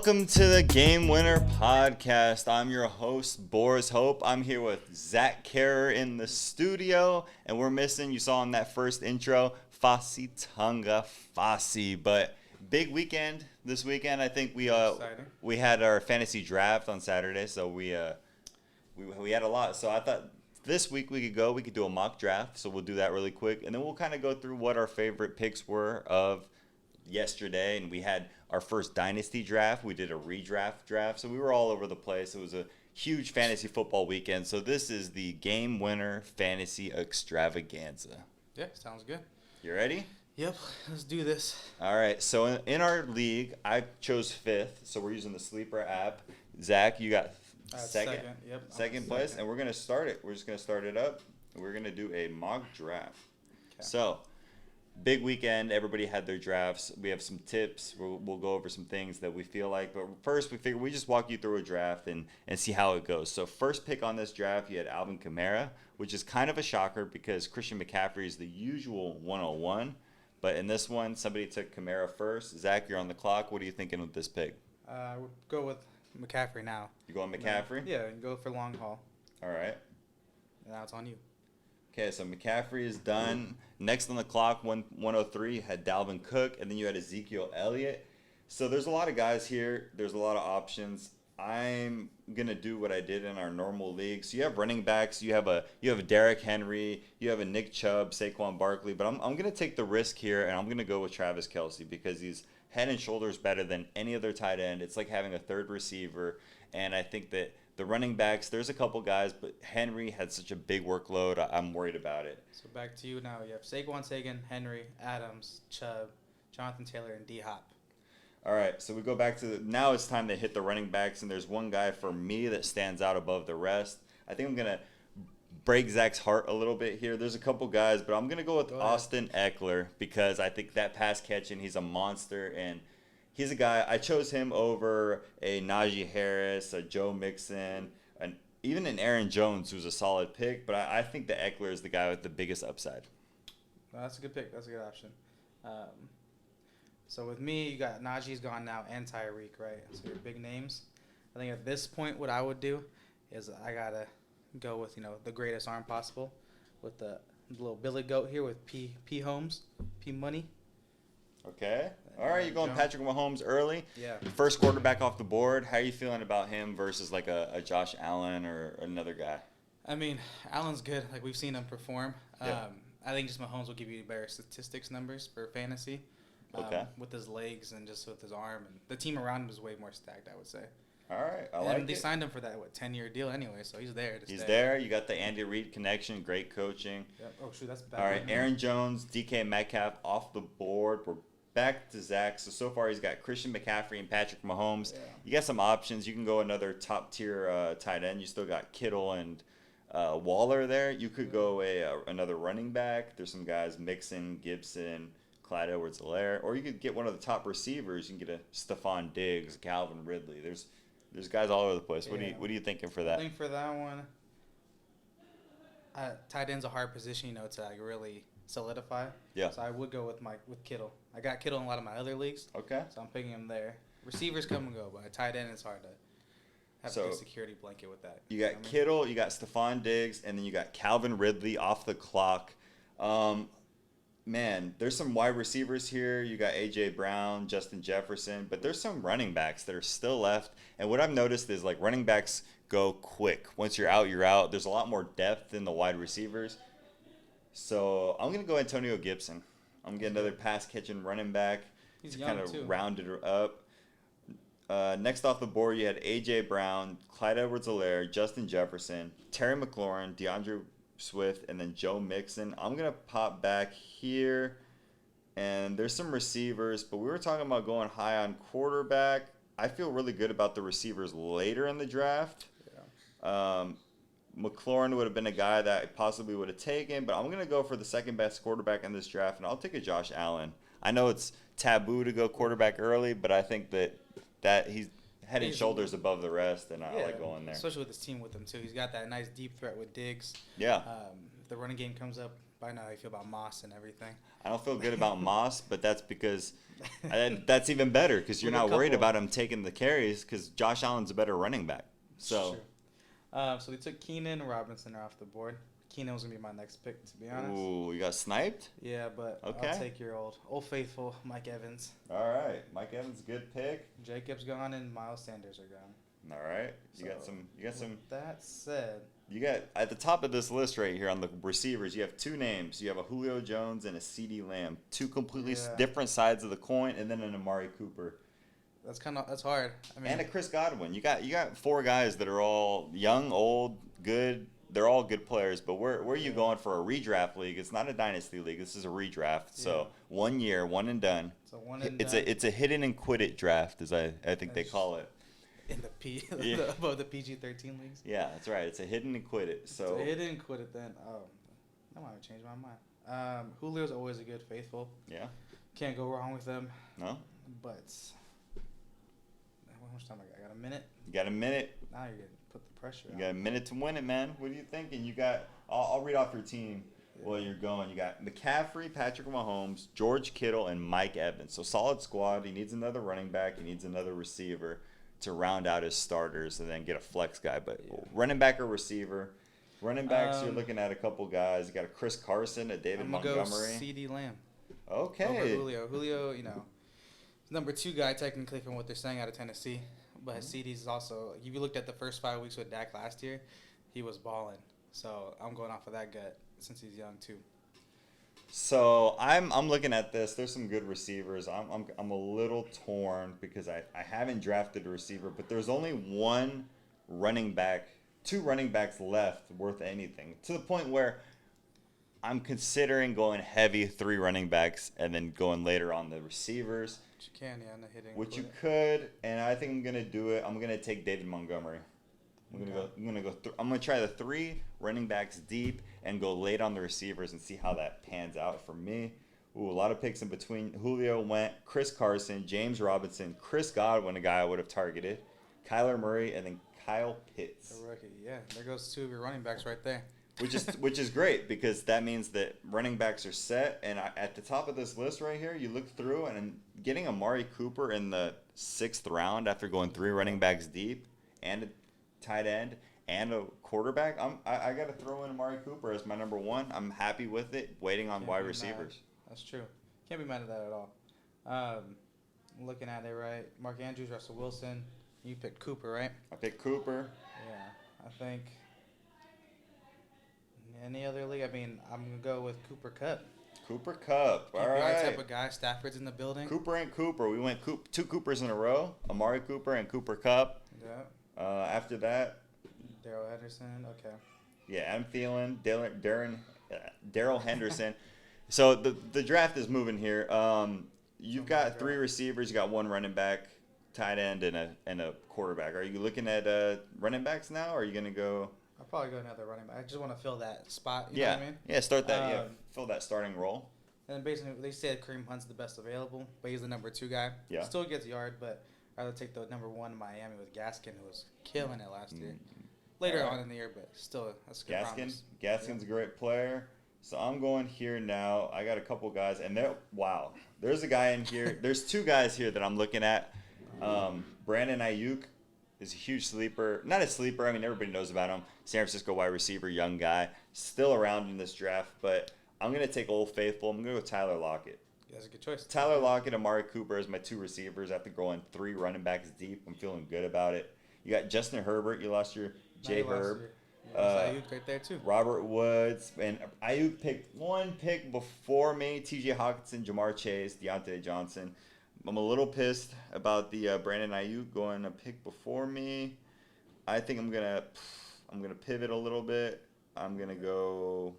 Welcome to the Game Winner Podcast. I'm your host, Boris Hope. I'm here with Zach Kerr in the studio, and we're missing, you saw in that first intro, Fasi Tonga Fasi. But big weekend this weekend. I think we had our fantasy draft on Saturday, so we had a lot. So I thought this week we could do a mock draft. So we'll do that really quick, and then we'll kind of go through what our favorite picks were of yesterday. And we had our first dynasty draft. We did a redraft draft, so we were all over the place. It was a huge fantasy football weekend. So this is the Game Winner Fantasy Extravaganza. Yeah, sounds good. You ready? Yep, let's do this. All right, so in our league, I chose fifth, so we're using the Sleeper app. Zach, you got second. Yep, Second place, and we're going to start it. We're just going to start it up. We're going to do a mock draft. Okay. So, big weekend. Everybody had their drafts. We have some tips. We'll go over some things that we feel like. But first, we figure we just walk you through a draft and see how it goes. So, first pick on this draft, you had Alvin Kamara, which is kind of a shocker because Christian McCaffrey is the usual 101. But in this one, somebody took Kamara first. Zach, you're on the clock. What are you thinking with this pick? I would go with McCaffrey now. You going McCaffrey? Yeah, go for long haul. All right. Now it's on you. Okay, so McCaffrey is done. Next on the clock, 103, had Dalvin Cook, and then you had Ezekiel Elliott. So there's a lot of guys here. There's a lot of options. I'm gonna do what I did in our normal league. So you have running backs. You have a Derrick Henry. You have a Nick Chubb, Saquon Barkley. But I'm gonna take the risk here, and I'm gonna go with Travis Kelce because he's head and shoulders better than any other tight end. It's like having a third receiver, and I think that the running backs, there's a couple guys, but Henry had such a big workload. I'm worried about it. So back to you now. You have Saquon, Henry, Adams, Chubb, Jonathan Taylor, and D-Hop. All right, so we go back to now it's time to hit the running backs, and there's one guy for me that stands out above the rest. I think I'm going to break Zach's heart a little bit here. There's a couple guys, but I'm going to go with Austin Eckler because I think that pass catching, he's a monster, and he's a guy, I chose him over a Najee Harris, a Joe Mixon, even an Aaron Jones, who's a solid pick, but I think that Eckler is the guy with the biggest upside. Well, that's a good pick. That's a good option. So with me, you got Najee's gone now and Tyreek, right? So your big names. I think at this point, what I would do is I got to go with, the greatest arm possible with the little Billy Goat here with P Holmes, P Money. Okay. All right, you're going Patrick Mahomes early. Yeah. First quarterback off the board. How are you feeling about him versus like a Josh Allen or another guy? I mean, Allen's good. Like, we've seen him perform. Yeah. I think just Mahomes will give you better statistics numbers for fantasy. Okay. With his legs and just with his arm. And the team around him is way more stacked, I would say. All right. I like it. They signed him for that, 10-year deal anyway, so he's there. He's there. You got the Andy Reid connection. Great coaching. Yep. Oh, shoot, that's bad. All right, Aaron Jones, DK Metcalf off the board. We're back to Zach. So far he's got Christian McCaffrey and Patrick Mahomes. Yeah. You got some options. You can go another top-tier tight end. You still got Kittle and Waller there. You could go another running back. There's some guys, Mixon, Gibson, Clyde Edwards-Helaire, or you could get one of the top receivers. You can get a Stephon Diggs, Calvin Ridley. There's guys all over the place. Yeah. What are you thinking for that? I think for that one, tight end's a hard position, to like really solidify. Yeah. So I would go with Kittle. I got Kittle in a lot of my other leagues. Okay. So I'm picking him there. Receivers come and go, but a tight end is hard to have a good security blanket with that. You got Kittle, you got Stephon Diggs, and then you got Calvin Ridley off the clock. Man, there's some wide receivers here. You got A.J. Brown, Justin Jefferson, but there's some running backs that are still left. And what I've noticed is, like, running backs go quick. Once you're out, you're out. There's a lot more depth in the wide receivers. So I'm going to go Antonio Gibson. I'm going to get another pass-catching running back He's to young, kind of too. round it up. Next off the board, you had A.J. Brown, Clyde Edwards-Helaire, Justin Jefferson, Terry McLaurin, DeAndre Swift, and then Joe Mixon. I'm going to pop back here, and there's some receivers, but we were talking about going high on quarterback. I feel really good about the receivers later in the draft. Yeah. McLaurin would have been a guy that I possibly would have taken, but I'm going to go for the second best quarterback in this draft, and I'll take a Josh Allen. I know it's taboo to go quarterback early, but I think that he's head and shoulders above the rest, and I like going there. Especially with his team with him, too. He's got that nice deep threat with Diggs. Yeah. If the running game comes up, I know how you feel about Moss and everything. I don't feel good about Moss, but that's because that's even better because you're With a not worried couple- about him taking the carries because Josh Allen's a better running back. So, So we took Keenan Robinson off the board. Keenan was gonna be my next pick, to be honest. ooh, you got sniped? Yeah, but Okay. I'll take your old faithful Mike Evans. All right. Mike Evans, good pick. Jacobs gone and Miles Sanders are gone. All right. You got So, some. With that said, You got at the top of this list right here on the receivers. You have two names. You have a Julio Jones and a CeeDee Lamb. Two completely Yeah. different sides of the coin, and then an Amari Cooper that's hard. I mean, and a Chris Godwin. You got four guys that are all young, old, good. They're all good players. But where are you going for a redraft league? It's not a dynasty league. This is a redraft. So 1 year, one and done. so one and It's a hit and quit it draft, as I think they call it. in the Yeah. above the PG-13 leagues. Yeah, that's right. It's a hit and quit it. So They didn't quit it then. Oh, I might have changed my mind. Julio's always a good faithful. yeah, Can't go wrong with him. no, But how much time I got? I got a minute. you got a minute. Now you're gonna put the pressure You on. got a minute to win it, man. What are you thinking? You got. I'll read off your team while you're going. You got McCaffrey, Patrick Mahomes, George Kittle, and Mike Evans. So solid squad. He needs another running back. He needs another receiver to round out his starters and then get a flex guy. But running back or receiver. Running backs, you're looking at a couple guys. You got a Chris Carson, a David I'm gonna Montgomery. go CeeDee Lamb over Okay. Julio. Julio, number 2 guy technically from what they're saying out of Tennessee, but CeeDee's also. If you looked at the first 5 weeks with Dak last year, he was balling. So I'm going off of that gut since he's young too. So I'm looking at this. There's some good receivers. I'm a little torn because I haven't drafted a receiver, but there's only two running backs left worth anything. To the point where I'm considering going heavy 3 running backs and then going later on the receivers, Which you can, yeah, in the hitting. which you could, and I think I'm gonna do it. I'm gonna take David Montgomery. I'm gonna try the 3 running backs deep and go late on the receivers and see how that pans out for me. Ooh, a lot of picks in between. Julio went, Chris Carson, James Robinson, Chris Godwin, a guy I would have targeted, Kyler Murray, and then Kyle Pitts. The rookie, yeah. There goes 2 of your running backs right there. Which is great because that means that running backs are set. And at the top of this list right here, you look through and getting Amari Cooper in the 6th round after going 3 running backs deep and a tight end and a quarterback. I got to throw in Amari Cooper as my number 1. I'm happy with it. Waiting on Can't wide be receivers. mad. That's true. Can't be mad at that at all. Looking at it right, Mark Andrews, Russell Wilson. You picked Cooper, right? I picked Cooper. Yeah, I think. Any other league? I mean, I'm gonna go with Cooper Cup. Cooper Cup. All PPR right. type of guy. Stafford's in the building. Cooper and Cooper. We went 2 Coopers in a row. Amari Cooper and Cooper Cup. Yeah. After that, Daryl Henderson. Okay. yeah, Adam Thielen, Daryl Henderson. So the draft is moving here. You've got 3 receivers. You got 1 running back, tight end, and a quarterback. Are you looking at running backs now, or are you gonna go? I'll probably go another running back. I just want to fill that spot. You know what I mean? Yeah, start that. Fill that starting role. And then basically, they said Kareem Hunt's the best available, but he's the number 2 guy. Yeah. Still gets yard, but I'd rather take the number 1 Miami with Gaskin, who was killing it last year. Later on in the year, but still, that's a good promise. Gaskin's a great player. So I'm going here now. I got a couple guys, and there's a guy in here. There's 2 guys here that I'm looking at. Brandon Ayuk is a huge sleeper. Not a sleeper. I mean, everybody knows about him. San Francisco wide receiver, young guy, still around in this draft. But I'm gonna take Old Faithful. I'm gonna go with Tyler Lockett. Yeah, that's a good choice. Tyler Lockett, Amari Cooper as my 2 receivers after going 3 running backs deep. I'm feeling good about it. You got Justin Herbert. You lost your J Herb. Yeah, Ayuk right there too. Robert Woods, and Ayuk picked 1 pick before me. T.J. Hawkinson, Jamar Chase, Deontay Johnson. I'm a little pissed about the Brandon Ayuk going a pick before me. I think I'm gonna pivot a little bit. I'm gonna go.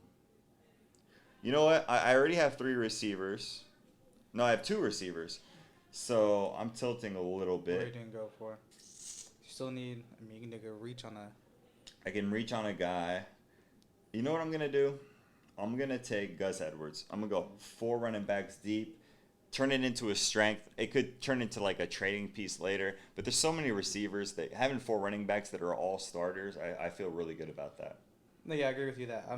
You know what? I already have 3 receivers. No, I have 2 receivers. So I'm tilting a little bit. What are you gonna go for? You still need. I mean, you can go reach on a. I can reach on a guy. You know what I'm going to do? I'm going to take Gus Edwards. I'm going to go 4 running backs deep, turn it into a strength. It could turn into like a trading piece later, but there's so many receivers that having 4 running backs that are all starters, I feel really good about that. No, yeah, I agree with you that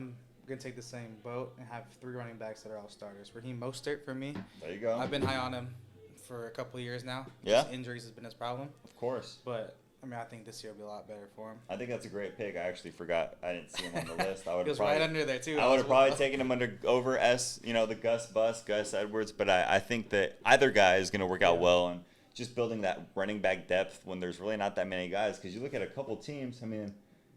gonna take the same boat and have 3 running backs that are all starters. Raheem Mostert for me. There you go. I've been high on him for a couple of years now. Yeah. Just injuries has been his problem. Of course. But I mean, I think this year will be a lot better for him. I think that's a great pick. I actually forgot. I didn't see him on the list. I would He was right under there too. I would have probably taken him over the Gus Edwards. But I think that either guy is going to work out well, and just building that running back depth when there's really not that many guys. Because you look at a couple teams, I mean,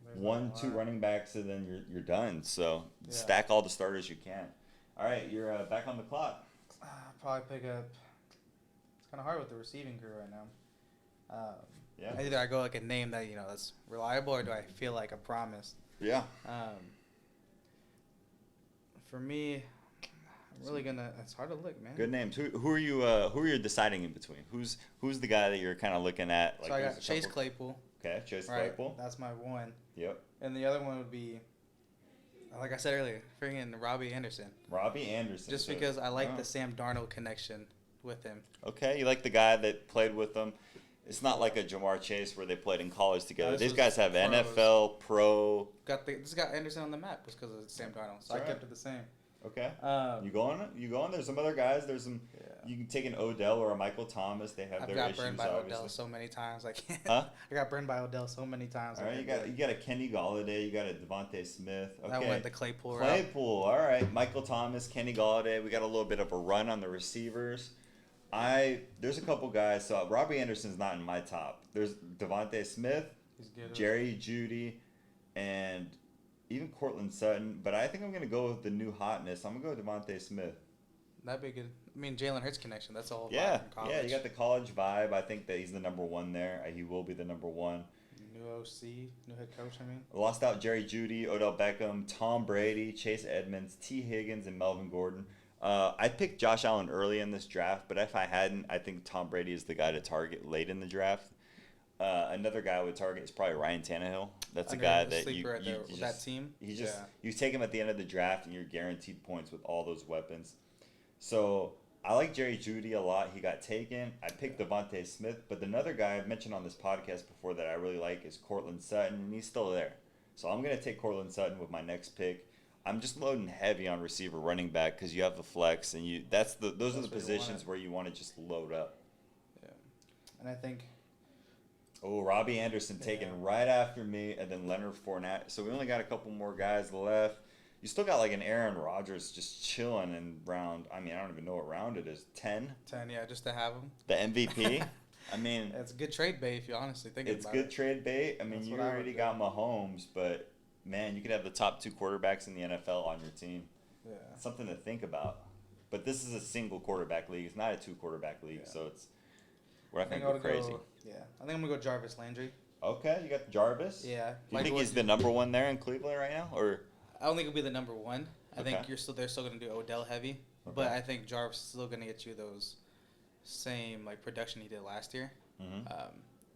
there's 1-2 running backs, and then you're done. So stack all the starters you can. All right, you're back on the clock. Probably pick up. It's kind of hard with the receiving crew right now. Yeah. Either I go like a name that that's reliable, or do I feel like a promise? Yeah. For me, I'm really gonna. It's hard to look, man. Good names. Who are you deciding in between? Who's the guy that you're kind of looking at? Like, so I got Chase Claypool. Okay, Chase Claypool. That's my one. Yep. And the other one would be, like I said earlier, freaking Robbie Anderson. Robbie Anderson. Just because I like the Sam Darnold connection with him. Okay, you like the guy that played with them. It's not like a Jamar Chase where they played in college together. These guys have pros. NFL, pro. This got Anderson on the map just because of Sam Darnold. So I kept it the same. Okay. You going? There's some other guys. There's some. Yeah. You can take an Odell or a Michael Thomas. They have their issues. I got burned by obviously. Odell so many times. I can't. Huh? I got burned by Odell so many times. All right, you got a Kenny Galladay. You got a Devontae Smith. Okay. I went the Claypool. All right. Michael Thomas, Kenny Galladay. We got a little bit of a run on the receivers. There's a couple guys. So Robbie Anderson's not in my top. There's Devontae Smith, Jerry Jeudy, and even Cortland Sutton. But I think I'm gonna go with the new hotness. I'm gonna go with Devontae Smith. That'd be good. I mean, Jalen Hurts connection. That's all. Yeah, you got the college vibe. I think that he's the number one there. He will be the number one. New OC, new head coach. I mean, lost out Jerry Jeudy, Odell Beckham, Tom Brady, Chase Edmonds, T. Higgins, and Melvin Gordon. I picked Josh Allen early in this draft, but if I hadn't, I think Tom Brady is the guy to target late in the draft. Another guy I would target is probably Ryan Tannehill. That's a guy that that team. You take him at the end of the draft, and you're guaranteed points with all those weapons. So I like Jerry Jeudy a lot. He got taken. I picked Devontae Smith, but another guy I've mentioned on this podcast before that I really like is Cortland Sutton, and he's still there. So I'm gonna take Cortland Sutton with my next pick. I'm just loading heavy on receiver, running back, because you have the flex, and those are the positions where you want to just load up. Yeah, and I think. Oh, Robbie Anderson taken right after me, and then Leonard Fournette. So we only got a couple more guys left. You still got like an Aaron Rodgers just chilling in round. I mean, I don't even know what round it is. 10? 10, yeah, just to have him. The MVP. I mean, it's good trade bait if you honestly think about it. It's good trade bait. I mean, you already got Mahomes, but man, you could have the top 2 quarterbacks in the NFL on your team. Yeah, something to think about. But this is a single quarterback league. It's not a 2 quarterback league, so we're not gonna go crazy. I think I'm gonna go Jarvis Landry. Okay, you got Jarvis. Yeah. Do you think he's the number one there in Cleveland right now, or? I don't think he'll be the number one. I think they're still going to do Odell heavy, but I think Jarvis is still going to get you those same like production he did last year. Mm-hmm.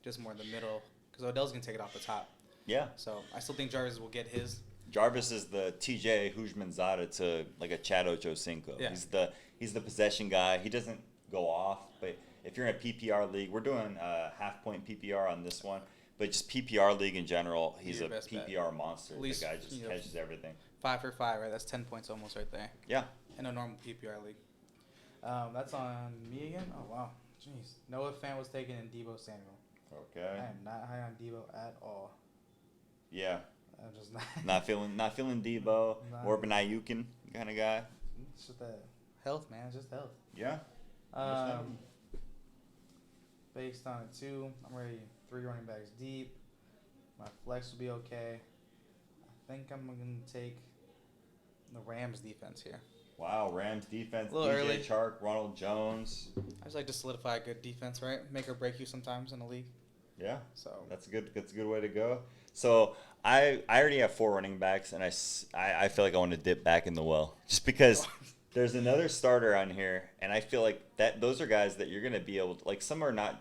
Just more in the middle because Odell's going to take it off the top. Yeah. So I still think Jarvis will get his. Jarvis is the TJ Hujmanzada to like a Chad Ochocinco. Yeah. He's the possession guy. He doesn't go off, but if you're in a PPR league, we're doing half point PPR on this one. But just PPR league in general, he's a PPR monster. The guy just catches everything. 5 for 5, right? That's 10 points almost right there. Yeah. In a normal PPR league. That's on me again? Oh, wow. Jeez. Noah Fant was taken in Deebo Samuel. Okay. I am not high on Deebo at all. Yeah. I'm just not feeling Deebo. More of an Ayukin kind of guy. It's just that health, man. It's just health. Yeah. Based on it, too, I'm ready 3 running backs deep. My flex will be okay. I think I'm going to take the Rams defense here. Wow, Rams defense. A little early. Chark, Ronald Jones. I just like to solidify a good defense, right? Make or break you sometimes in the league. Yeah. So that's a good way to go. So I already have 4 running backs, and I feel like I want to dip back in the well just because there's another starter on here, and I feel like those are guys that you're gonna be able to, like, some are not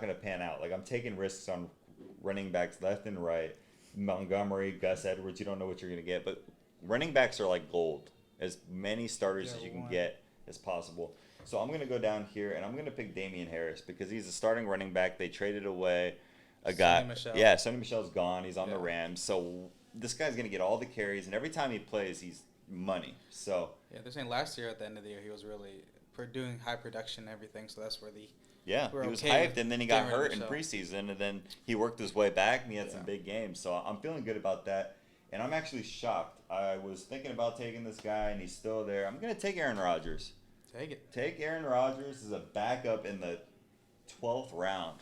gonna pan out. Like, I'm taking risks on running backs left and right. Montgomery, Gus Edwards, you don't know what you're gonna get, but running backs are like gold. As many starters as you can get as possible. So I'm gonna go down here, and I'm gonna pick Damian Harris because he's a starting running back. They traded away a guy. Michel. Yeah, Sonny Michel's gone. He's on the Rams. So this guy's going to get all the carries, and every time he plays, he's money. So Yeah, they're saying last year at the end of the year he was really doing high production and everything, so that's where the yeah, we're he was okay hyped, and then he got getting rid hurt of in him, preseason, and then he worked his way back, and he had some Yeah. big games. So I'm feeling good about that, and I'm actually shocked. I was thinking about taking this guy, and he's still there. I'm going to take Aaron Rodgers. Take it. Take Aaron Rodgers as a backup in the 12th round.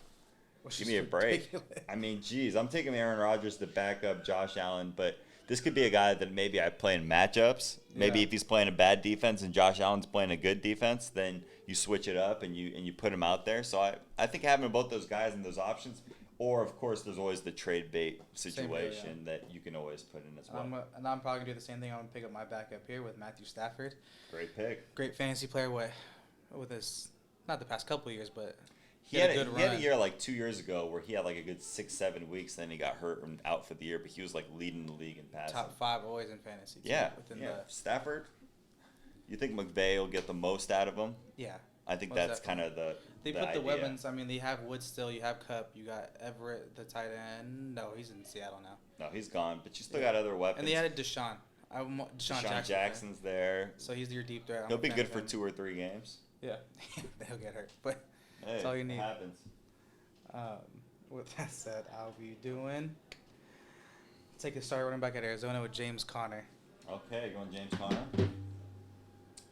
Which Give is me a break. ridiculous. I mean, geez, I'm taking Aaron Rodgers to back up Josh Allen, but this could be a guy that maybe I play in matchups. Maybe Yeah. if he's playing a bad defense and Josh Allen's playing a good defense, then you switch it up and you put him out there. So I think having both those guys and those options, or of course there's always the trade bait situation that you can always put in as well. And I'm probably gonna do the same thing. I'm gonna pick up my backup here with Matthew Stafford. Great pick. Great fantasy player. With his not the past couple of years, but He had good a run. year like 2 years ago where he had like a good 6-7 weeks, then he got hurt and out for the year, but he was like leading the league in passing. Top 5 always in fantasy. Too, Yeah, within yeah. Stafford, you think McVay will get the most out of him? Yeah. I think Most that's definitely. kind of They the put the idea. weapons. I mean, they have Woods still. You have Cup. You got Everett, the tight end. No, he's in Seattle now. No, he's gone, but you still Yeah. got other weapons. And they added Deshaun. Deshaun Deshaun Jackson. Jackson's there. So he's your deep threat. I'm He'll a be fan good of for him. 2 or 3 games. Yeah, they'll get hurt. But Hey, That's all you it need. happens. with that said, I'll be doing. Take a start running back at Arizona with James Conner. Okay, going James Conner.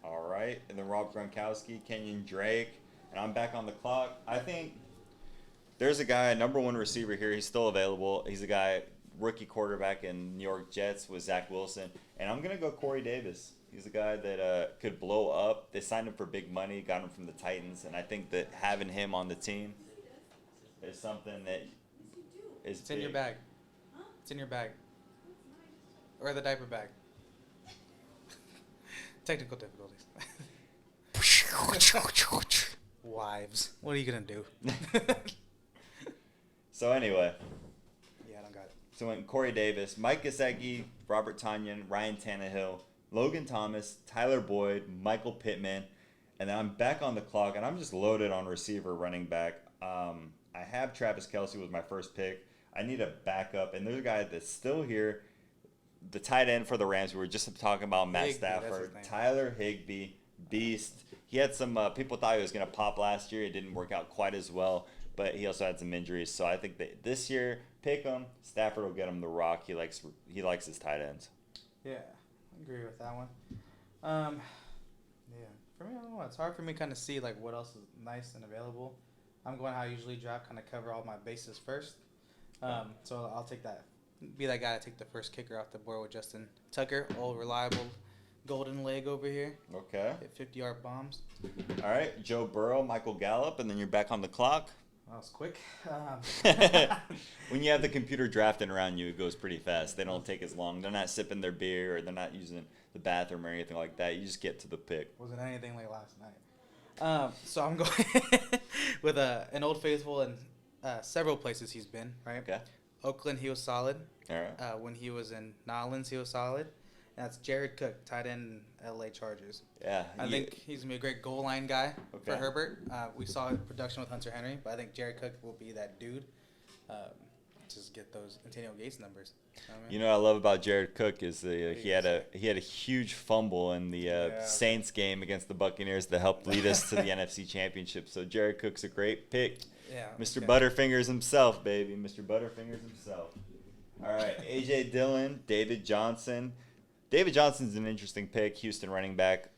All right, and then Rob Gronkowski, Kenyon Drake, and I'm back on the clock. I think there's a guy, number 1 receiver here. He's still available. He's a guy, rookie quarterback in New York Jets with Zach Wilson, and I'm gonna go Corey Davis. He's a guy that could blow up. They signed him for big money, got him from the Titans, and I think that having him on the team is something that is It's in your bag. It's in your bag. Or the diaper bag. Technical difficulties. Wives. What are you going to do? So anyway, Yeah, I don't got it. so went Corey Davis, Mike Gesicki, Robert Tonyan, Ryan Tannehill, Logan Thomas, Tyler Boyd, Michael Pittman, and then I'm back on the clock, and I'm just loaded on receiver, running back. I have Travis Kelce was my first pick. I need a backup, and there's a guy that's still here, the tight end for the Rams. We were just talking about Matt Higbee, that's his Stafford, name. Tyler Higbee, beast. He had some people thought he was going to pop last year. It didn't work out quite as well, but he also had some injuries. So I think that this year, pick him. Stafford will get him the rock. He likes his tight ends. Yeah, I agree with that one. Yeah, for me, I don't know. It's hard for me to kind of see like what else is nice and available. I'm going how I usually draft, kind of cover all my bases first. So I'll take that. Be that guy to take the first kicker off the board with Justin Tucker, old reliable golden leg over here. Okay. Hit 50-yard bombs. All right. Joe Burrow, Michael Gallup, and then you're back on the clock. That was quick. When you have the computer drafting around you, it goes pretty fast. They don't take as long. They're not sipping their beer or they're not using the bathroom or anything like that. You just get to the pick. Wasn't anything like last night. So I'm going with an old faithful in several places he's been, right? Okay. Oakland, he was solid. All right. When he was in Nolans, he was solid. And that's Jared Cook, tight end in LA Chargers. Yeah. I think he's going to be a great goal line guy for Okay. Herbert. We saw his production with Hunter Henry, but I think Jared Cook will be that dude. Just get those Antonio Gates numbers. You know what I love about Jared Cook is he had a huge fumble in the Yeah. Saints game against the Buccaneers that helped lead us to the NFC Championship. So Jared Cook's a great pick. Yeah. Mr. okay. Butterfingers himself, baby. Mr. Butterfingers himself. All right, A.J. Dillon, David Johnson. David Johnson's an interesting pick, Houston running back.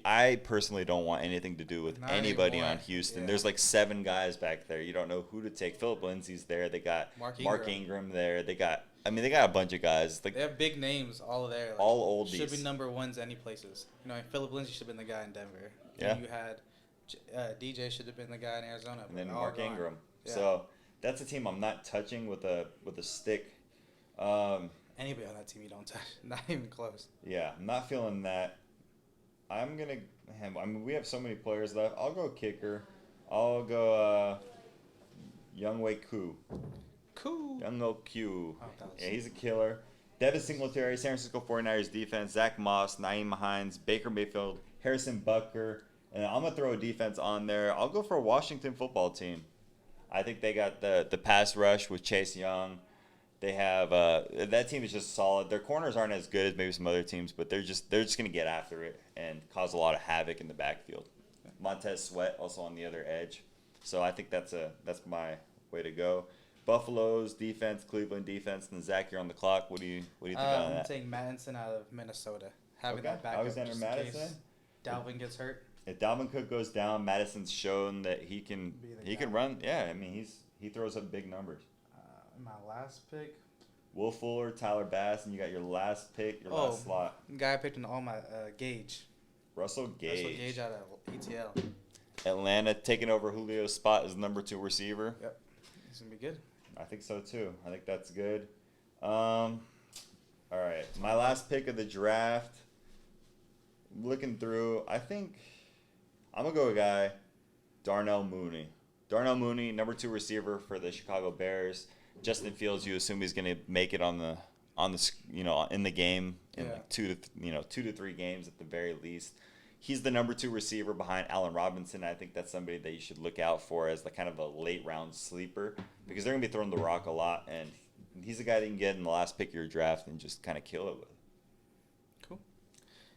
I personally don't want anything to do with Not anybody anymore. on Houston. Yeah. There's like 7 guys back there. You don't know who to take. Philip Lindsay's there. They got Mark Ingram there. They got a bunch of guys. Like They have big names all there. Like, all oldies. should be number ones any places. You know, Philip Lindsay should have been the guy in Denver. Yeah. And you had DJ should have been the guy in Arizona. And then but all Mark gone. Ingram. Yeah. So that's a team I'm not touching with a stick. Anybody on that team you don't touch. Not even close. Yeah, I'm not feeling that. I'm gonna. I mean, we have so many players left. I'll go kicker. I'll go Younghoe Koo. Cool. Younghoe Koo. Oh, that was- Yeah, he's a killer. Devin Singletary, San Francisco 49ers defense. Zach Moss, Naeem Hines, Baker Mayfield, Harrison Butker. And I'm going to throw a defense on there. I'll go for a Washington football team. I think they got the pass rush with Chase Young. They have that team is just solid. Their corners aren't as good as maybe some other teams, but they're just gonna get after it and cause a lot of havoc in the backfield. Montez Sweat also on the other edge, so I think that's my way to go. Buffalo's defense, Cleveland defense, and Zach, you're on the clock. What do you think on I'm that? taking Madison out of Minnesota. Having Okay, that backup Alexander just in case Madison. Dalvin gets hurt. If Dalvin Cook goes down, Madison's shown that he can Be the he guy. can run. Yeah, I mean he throws up big numbers. My last pick. Will Fuller, Tyler Bass, and you got your last pick, your last slot. Guy I picked in all my Gage. Russell Gage. Russell Gage out of ETL. Atlanta taking over Julio's spot as number 2 receiver. Yep. It's gonna be good. I think so too. I think that's good. All right, my last pick of the draft. Looking through, I think I'm gonna go with a guy, Darnell Mooney. Darnell Mooney, number 2 receiver for the Chicago Bears. Justin Fields, you assume he's gonna make it on the in the game in like 2 to 3 games at the very least. He's the number 2 receiver behind Allen Robinson. I think that's somebody that you should look out for as the kind of a late round sleeper because they're gonna be throwing the rock a lot, and he's a guy that you can get in the last pick of your draft and just kind of kill it with. Cool.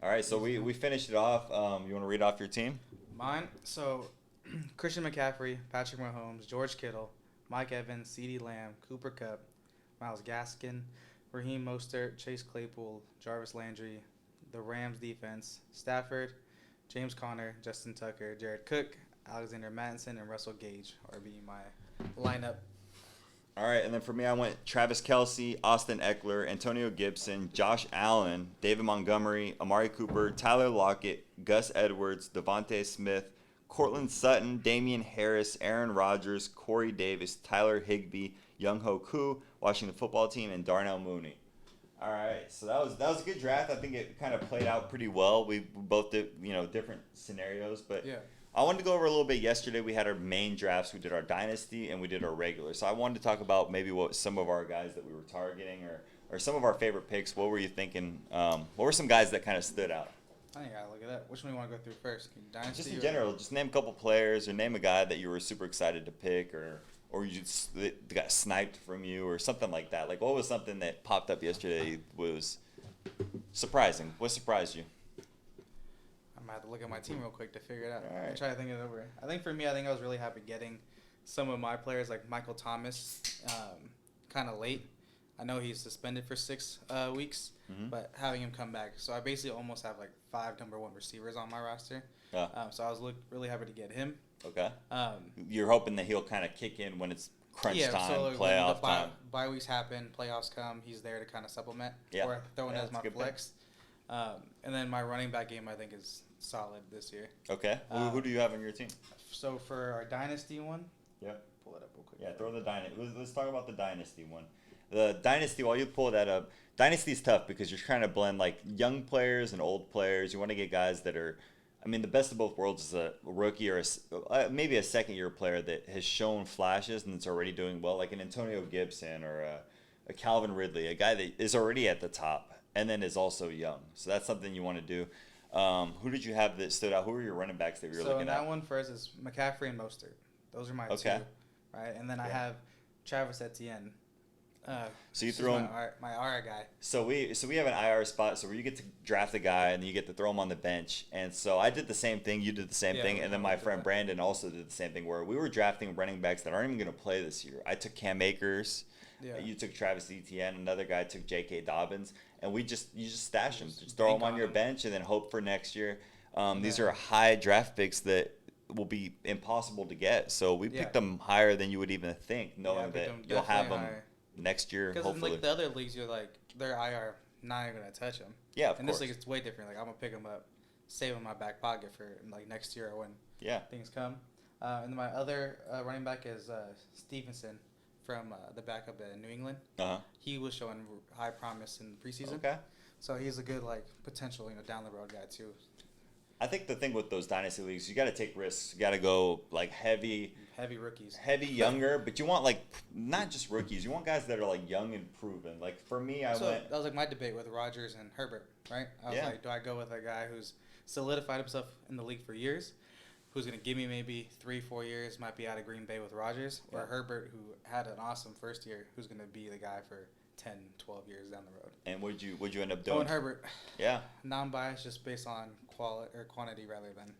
All right, so we finished it off. You want to read off your team? Mine. So, Christian McCaffrey, Patrick Mahomes, George Kittle, Mike Evans, CeeDee Lamb, Cooper Kupp, Myles Gaskin, Raheem Mostert, Chase Claypool, Jarvis Landry, the Rams defense, Stafford, James Conner, Justin Tucker, Jared Cook, Alexander Mattison, and Russell Gage are being my lineup. All right, and then for me, I went Travis Kelce, Austin Eckler, Antonio Gibson, Josh Allen, David Montgomery, Amari Cooper, Tyler Lockett, Gus Edwards, Devontae Smith, Cortland Sutton, Damian Harris, Aaron Rodgers, Corey Davis, Tyler Higbee, Younghoe Koo, Washington Football Team, and Darnell Mooney. All right, so that was a good draft. I think it kind of played out pretty well. We both did different scenarios, but Yeah. I wanted to go over a little bit yesterday. We had our main drafts. We did our dynasty and we did our regular. So I wanted to talk about maybe what some of our guys that we were targeting or some of our favorite picks. What were you thinking? What were some guys that kind of stood out? I think I gotta look at that. Which one do you want to go through first? Dynasty Just in or- general, just name a couple players or name a guy that you were super excited to pick or you just that got sniped from you or something like that. Like what was something that popped up yesterday was surprising? What surprised you? I'm gonna have to look at my team real quick to figure it out. All right. Try to think it over. I think for me, I was really happy getting some of my players like Michael Thomas, kind of late. I know he's suspended for 6 weeks, but having him come back, so I basically almost have like 5 number 1 receivers on my roster. Yeah. So I was really happy to get him. Okay. You're hoping that he'll kind of kick in when it's crunch time, so like playoff when the time. bye weeks happen, playoffs come, he's there to kind of supplement or throw in Yeah, as that's my a good flex. And then my running back game, I think, is solid this year. Okay. Who do you have on your team? So for our dynasty one, Yep. pull it up real quick. Yeah, throw the dynasty. Let's talk about the dynasty one. The dynasty, while you pull that up, dynasty's tough because you're trying to blend like young players and old players. You want to get guys that are, I mean, the best of both worlds is a rookie or maybe a second-year player that has shown flashes and it's already doing well, like an Antonio Gibson or a Calvin Ridley, a guy that is already at the top and then is also young. So that's something you want to do. Who did you have that stood out? Who were your running backs that you were So looking in that at? one first is McCaffrey and Mostert. Those are my Okay. 2, right? And then I have Travis Etienne. So you this is throw him. my IR guy. So we have an IR spot, so where you get to draft a guy and then you get to throw him on the bench. And so I did the same thing, you did the same Yeah, thing, we and then both my did friend that. Brandon also did the same thing, where we were drafting running backs that aren't even going to play this year. I took Cam Akers, Yeah. you took Travis Etienne, another guy took J.K. Dobbins, and you just stash them, Just just throw them bank on on your them. bench and then hope for next year. These Yeah. are high draft picks that will be impossible to get. So we Yeah. picked them higher than you would even think, I knowing picked that them you'll have definitely them higher. next year, Because in hopefully. like the other leagues, you're like they're IR, not even gonna touch them. Yeah, of In course. this league, it's way different. Like I'm gonna pick them up, save them in my back pocket for like next year when Yeah. things come. And my other running back is Stevenson from the backup at New England. Uh-huh. He was showing high promise in the preseason. Okay. So he's a good like potential down the road guy too. I think the thing with those dynasty leagues, you got to take risks. You got to go like heavy Rookies. younger, but you want like not just rookies. You want guys that are like young and proven. Like for me, I So went. that was like my debate with Rodgers and Herbert, right? I was Yeah. like, do I go with a guy who's solidified himself in the league for years, who's going to give me maybe 3-4 years, might be out of Green Bay with Rodgers, or Herbert, who had an awesome first year, who's going to be the guy for 10, 12 years down the road. And what'd you end up doing? Going Herbert. Yeah. Non-biased, just based on quality or quantity rather than.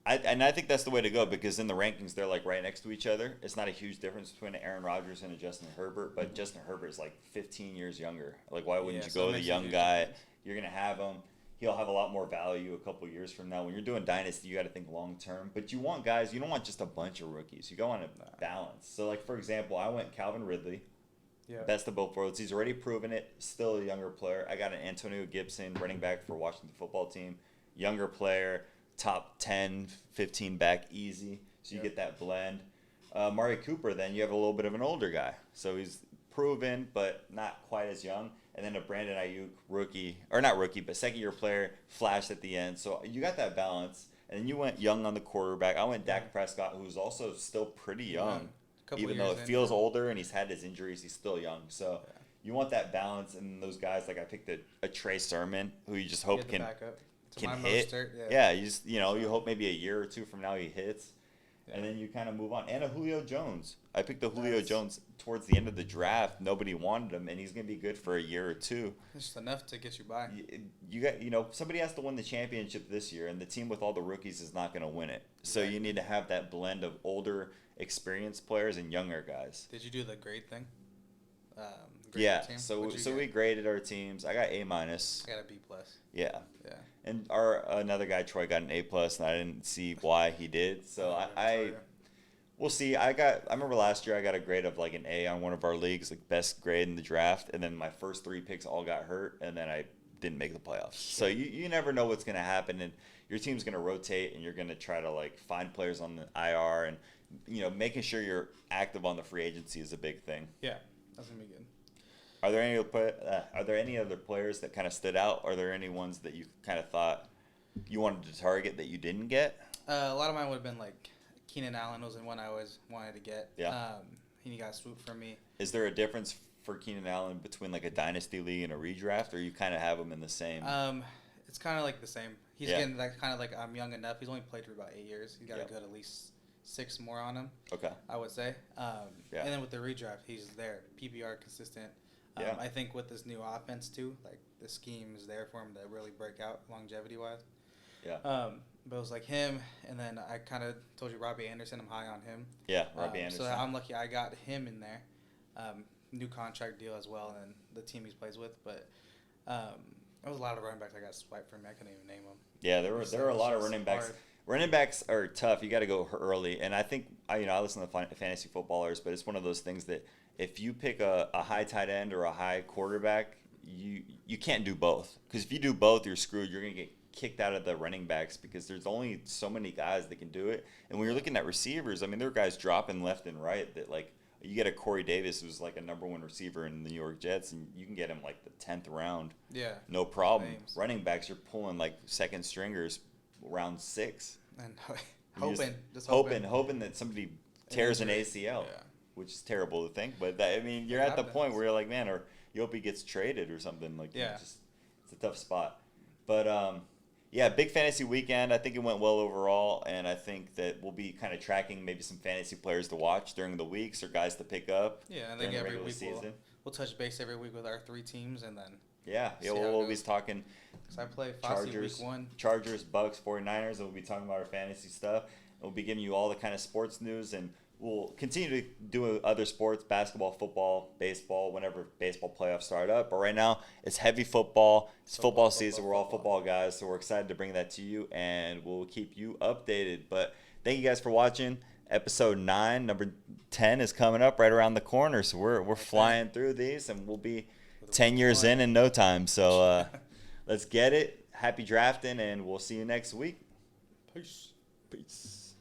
I think that's the way to go, because in the rankings they're like right next to each other. It's not a huge difference between an Aaron Rodgers and a Justin Herbert, but Justin Herbert is like 15 years younger. Like, why wouldn't you go with a young guy? You're gonna have him. He'll have a lot more value a couple years from now. When you're doing dynasty, you got to think long term. But you want guys. You don't want just a bunch of rookies. You go on a balance. So, like, for example, I went Calvin Ridley. Yeah. Best of both worlds. He's already proven it. Still a younger player. I got an Antonio Gibson, running back for Washington football team. Younger player. Top 10, 15 back easy. So you get that blend. Amari Cooper, then you have a little bit of an older guy. So he's proven, but not quite as young. And then a Brandon Ayuk, rookie, or not rookie, but second-year player, flashed at the end. So you got that balance. And then you went young on the quarterback. I went Dak Prescott, who's also still pretty young. Even though it feels older and he's had his injuries, he's still young. So you want that balance. And those guys, like I picked a Trey Sermon, who you just hope can hit. You hope maybe a year or two from now he hits. And then you kind of move on. And a Julio Jones. I picked the Julio Jones towards the end of the draft. Nobody wanted him, and he's going to be good for a year or two. It's just enough to get you by. Somebody has to win the championship this year, and the team with all the rookies is not going to win it. So you need to have that blend of older, experienced players and younger guys. Did you do the grade thing? So we graded our teams. I got A-. I got a B+. Yeah. And another guy, Troy, got an A+, and I didn't see why he did. So we'll see. I remember last year I got a grade of like an A on one of our leagues, like best grade in the draft, and then my first 3 picks all got hurt, and then I didn't make the playoffs. So you never know what's going to happen, and your team's going to rotate, and you're going to try to like find players on the IR, and making sure you're active on the free agency is a big thing. Yeah, that's going to be good. Are there any other players that kind of stood out? Are there any ones that you kind of thought you wanted to target that you didn't get? A lot of mine would have been like Keenan Allen was the one I always wanted to get. Yeah. He got swooped for me. Is there a difference for Keenan Allen between like a dynasty league and a redraft, or you kind of have them in the same? It's kind of like the same. He's getting that kind of like I'm young enough. He's only played for about 8 years. He's got a good at least 6 more on him. Okay. I would say. And then with the redraft, he's there. PPR consistent. I think with this new offense too, like the scheme is there for him to really break out longevity wise. Yeah. But it was like him, and then I kind of told you Robbie Anderson. I'm high on him. Yeah, Robbie Anderson. So I'm lucky I got him in there. New contract deal as well, and the team he plays with. But there was a lot of running backs I got swiped from. I couldn't even name them. Yeah, there were a lot of running backs. Hard. Running backs are tough. You got to go early, and I think I listen to fantasy footballers, but it's one of those things that if you pick a high tight end or a high quarterback, you can't do both, because if you do both, you're screwed. You're gonna get kicked out of the running backs because there's only so many guys that can do it. And when you're looking at receivers, I mean, there are guys dropping left and right that like you get a Corey Davis who's like a #1 receiver in the New York Jets, and you can get him like the 10th round. Yeah. No problem. Names. Running backs, you're pulling like second stringers round 6. And hoping that somebody tears an ACL, which is terrible to think. But you're at the point where you're like, man, or you hope he gets traded or something. Like, it's a tough spot. But big fantasy weekend. I think it went well overall, and I think that we'll be kind of tracking maybe some fantasy players to watch during the weeks or guys to pick up. Yeah, I think every week we'll touch base every week with our 3 teams, and then we'll be talking. Because I play Fasi week 1. Chargers, Bucks, 49ers, and we'll be talking about our fantasy stuff. And we'll be giving you all the kind of sports news, and we'll continue to do other sports, basketball, football, baseball, whenever baseball playoffs start up. But right now, it's heavy football. It's football season. We're all football guys, so we're excited to bring that to you, and we'll keep you updated. But thank you guys for watching. Episode 9, number 10 is coming up right around the corner, so we're flying through these, and we'll be 10 years in no time. So let's get it. Happy drafting, and we'll see you next week. Peace. Peace.